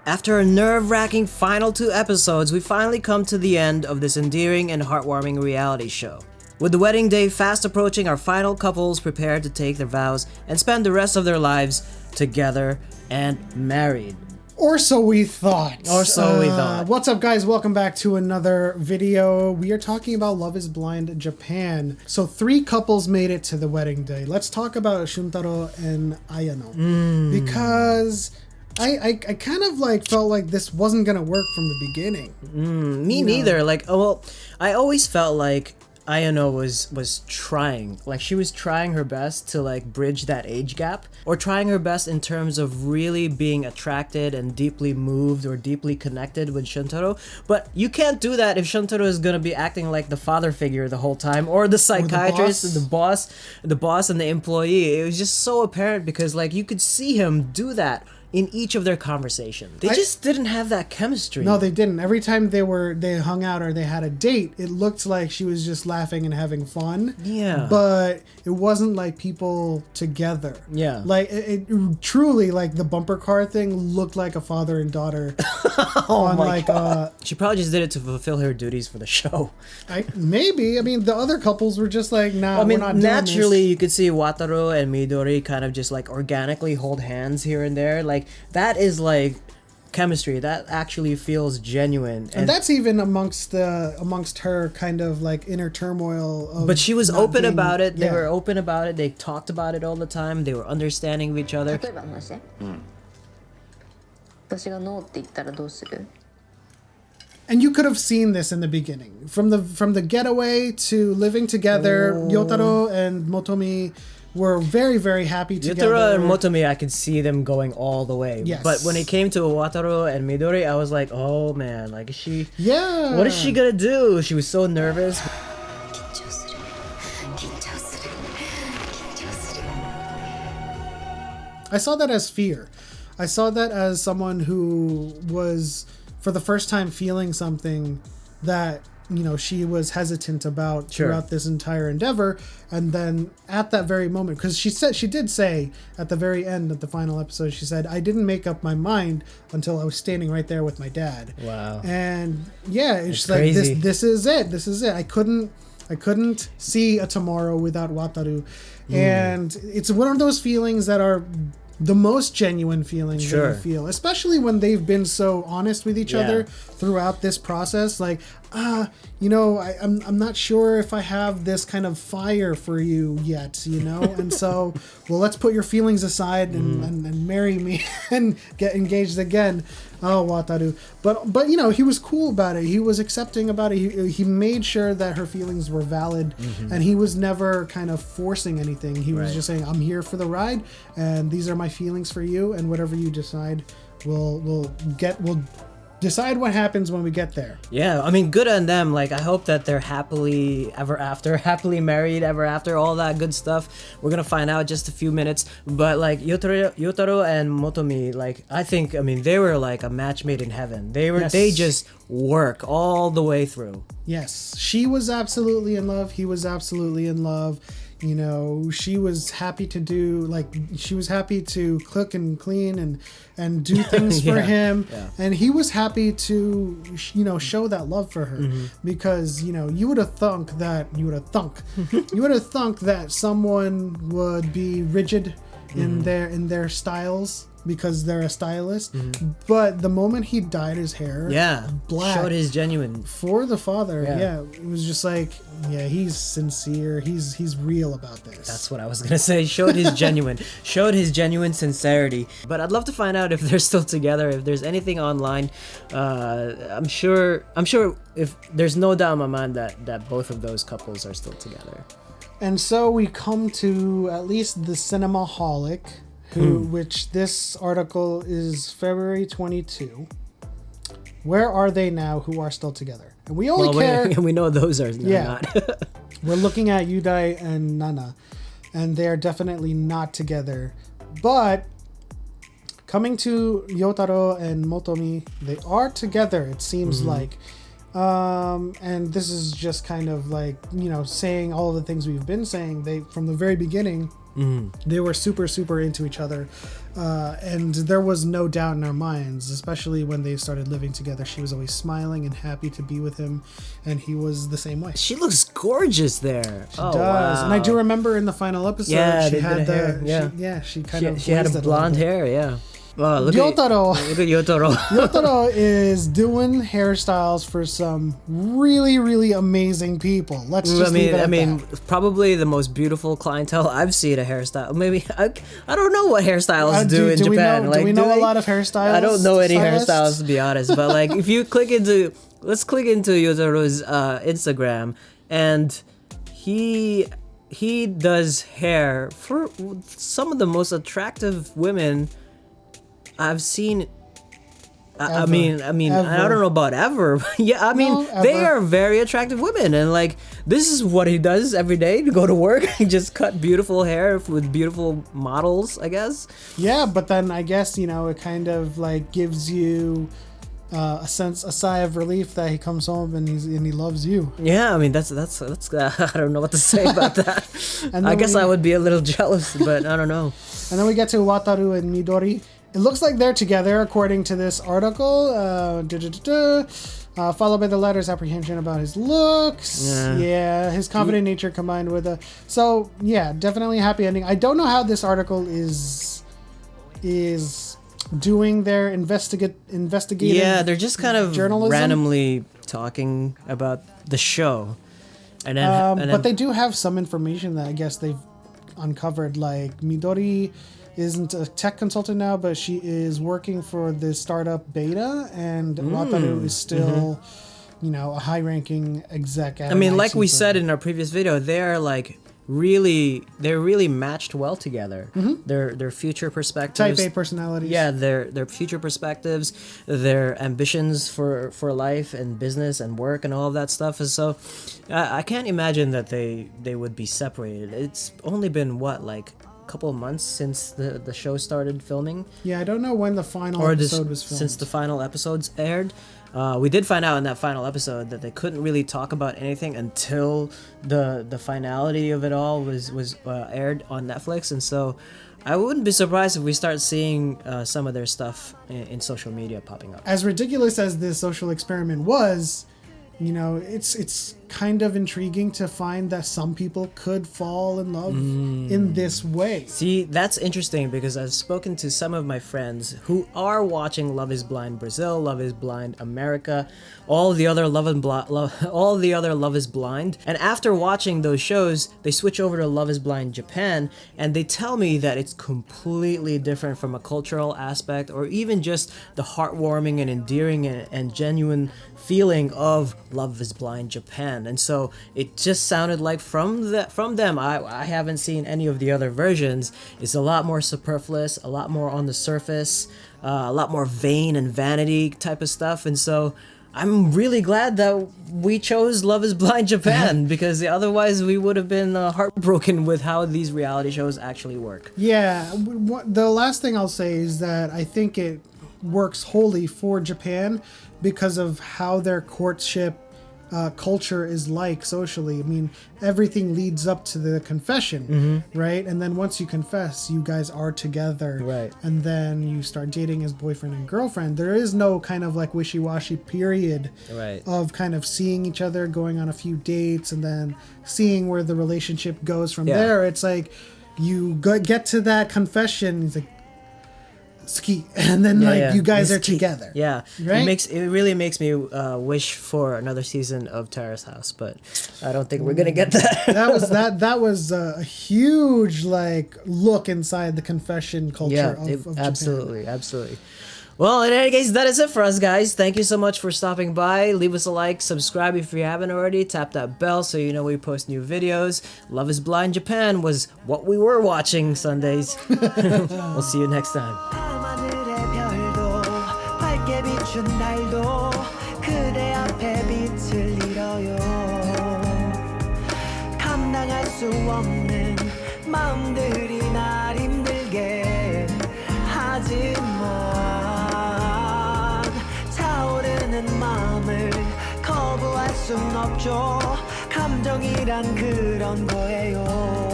After a nerve-wracking final 2 episodes, we finally come to the end of this endearing and heartwarming reality show. With the wedding day fast approaching, our final couples prepare to take their vows and spend the rest of their lives together and married. Or so we thought. What's up, guys? Welcome back to another video. We are talking about Love is Blind Japan. So 3 couples made it to the wedding day. Let's talk about Shuntaro and Ayano. Because I kind of felt like this wasn't going to work from the beginning. Me neither. I always felt like Ayano was trying. She was trying her best to bridge that age gap, or trying her best in terms of really being attracted and deeply moved or deeply connected with Shuntaro. But you can't do that if Shuntaro is gonna be acting like the father figure the whole time, or the psychiatrist, or the boss and the employee. It was just so apparent because you could see him do that in each of their conversations. They just didn't have that chemistry. No, they didn't. Every time they hung out or they had a date, it looked like she was just laughing and having fun. Yeah. But it wasn't like people together. Yeah. It truly, the bumper car thing looked like a father and daughter. God. She probably just did it to fulfill her duties for the show. Maybe. I mean, the other couples were just we're not doing naturally, this. You could see Watur and Midori kind of just organically hold hands here and there. That is chemistry that actually feels genuine, and that's even amongst her kind of inner turmoil. But she was open about it. They were open about it. They talked about it all the time. They were understanding of each other. And you could have seen this in the beginning, from the getaway to living together. Ryotaro and Motomi were very, very happy together. Yotaro and Motomi, I could see them going all the way. Yes. But when it came to Watur and Midori, I was like, oh man, is she... Yeah. What is she gonna do? She was so nervous. I saw that as fear. I saw that as someone who was, for the first time, feeling something that she was hesitant about throughout this entire endeavor. And then at that very moment, because she did say at the very end of the final episode, she said, I didn't make up my mind until I was standing right there with my dad. Wow. And yeah, it's crazy. This is it. I couldn't see a tomorrow without Wataru. And it's one of those feelings that are the most genuine feelings that you feel, especially when they've been so honest with each other throughout this process. I'm not sure if I have this kind of fire for you yet, and so, well, let's put your feelings aside and marry me and get engaged again. Oh, Wataru. But he was cool about it. He was accepting about it. He made sure that her feelings were valid, and he was never kind of forcing anything. He was just saying, I'm here for the ride, and these are my feelings for you, and whatever you decide, we'll decide what happens when we get there. Yeah, I mean, good on them. I hope that they're happily ever after, happily married ever after, all that good stuff. We're gonna find out in just a few minutes. But Yotaro and Motomi, I think, they were a match made in heaven. They just work all the way through. Yes, she was absolutely in love. He was absolutely in love. She was happy to cook and clean and do things for him. Yeah. And he was happy to, show that love for her, because, you would have thunk that someone would be rigid in their styles because they're a stylist. But the moment he dyed his hair black, showed his genuine for the father. It was just he's sincere, he's real about this. That's what I was gonna say. Showed his genuine sincerity. But I'd love to find out if they're still together, if there's anything online. I'm sure if there's no doubt in my mind that both of those couples are still together. And so we come to at least the Cinemaholic, which this article is February 22. Where are they now who are still together? And we only care... We know those are not. We're looking at Yudai and Nana, and they are definitely not together. But coming to Yotaro and Motomi, they are together, it seems like. And this is just kind of saying all the things we've been saying. They, from the very beginning, They were super, super into each other. And there was no doubt in our minds, especially when they started living together. She was always smiling and happy to be with him, and he was the same way. She looks gorgeous there. She does. Wow. And I do remember in the final episode, she had she had a blonde hair, yeah. Oh, look Yotaro. Look at Yotaro. Yotaro is doing hairstyles for some really, really amazing people. Let's just leave it at that. Probably the most beautiful clientele I've seen a hairstyle. Maybe I don't know what hairstylists do in Japan. Do we know a lot of hairstyles? I don't know any hairstylists, to be honest. But like, if you let's click into Yotaro's Instagram, and he does hair for some of the most attractive women I've seen. I mean, ever. I don't know about ever. Yeah, they are very attractive women, and like, this is what he does every day to go to work. He just cut beautiful hair with beautiful models, I guess. Yeah, but then I guess, it kind of like gives you a sigh of relief that he comes home and he loves you. Yeah, I mean, that's I don't know what to say about that. I guess I would be a little jealous, but I don't know. And then we get to Wataru and Midori. It looks like they're together, according to this article. Followed by the letter's apprehension about his looks. Yeah, his confident nature combined with a... So, yeah, definitely a happy ending. I don't know how this article is doing their investigative... Yeah, they're just kind of journalism. Randomly talking about the show. And then, but they do have some information that I guess they've uncovered, like Midori isn't a tech consultant now, but she is working for the startup Beta, and Wataru is still, a high-ranking exec. At like we said in our previous video, they're really matched well together. Their future perspectives, Type A personalities. Yeah, their future perspectives, their ambitions for life and business and work and all of that stuff. And so, I can't imagine that they would be separated. It's only been couple of months since the show started filming. Yeah, I don't know when the final episode was filmed. Since the final episodes aired. We did find out in that final episode that they couldn't really talk about anything until the finality of it all was aired on Netflix, and so I wouldn't be surprised if we start seeing some of their stuff in social media popping up. As ridiculous as this social experiment was, it's kind of intriguing to find that some people could fall in love in this way. See, that's interesting because I've spoken to some of my friends who are watching Love is Blind Brazil, Love is Blind America, all the other Love is Blind, and after watching those shows, they switch over to Love is Blind Japan, and they tell me that it's completely different from a cultural aspect, or even just the heartwarming and endearing and genuine feeling of Love is Blind Japan. And so it just sounded like from them, I haven't seen any of the other versions, it's a lot more superfluous, a lot more on the surface, a lot more vain and vanity type of stuff. And so I'm really glad that we chose Love is Blind Japan, because otherwise we would have been heartbroken with how these reality shows actually work. Yeah, the last thing I'll say is that I think it works wholly for Japan because of how their courtship culture is like socially. I mean, everything leads up to the confession, right? And then once you confess, you guys are together, right? And then you start dating as boyfriend and girlfriend. There is no kind of like wishy-washy period, right, of kind of seeing each other, going on a few dates, and then seeing where the relationship goes from there. It's like you get to that confession, it's like ski, and then you guys are together. Yeah, right. It really makes me wish for another season of Terrace House, but I don't think we're gonna get that. that was a huge look inside the confession culture of Japan. Absolutely. Well, in any case, that is it for us, guys. Thank you so much for stopping by. Leave us a like, subscribe if you haven't already, tap that bell so you know we post new videos. Love is Blind Japan was what we were watching Sundays. We'll see you next time. 거부할 순 없죠. 감정이란 그런 거예요.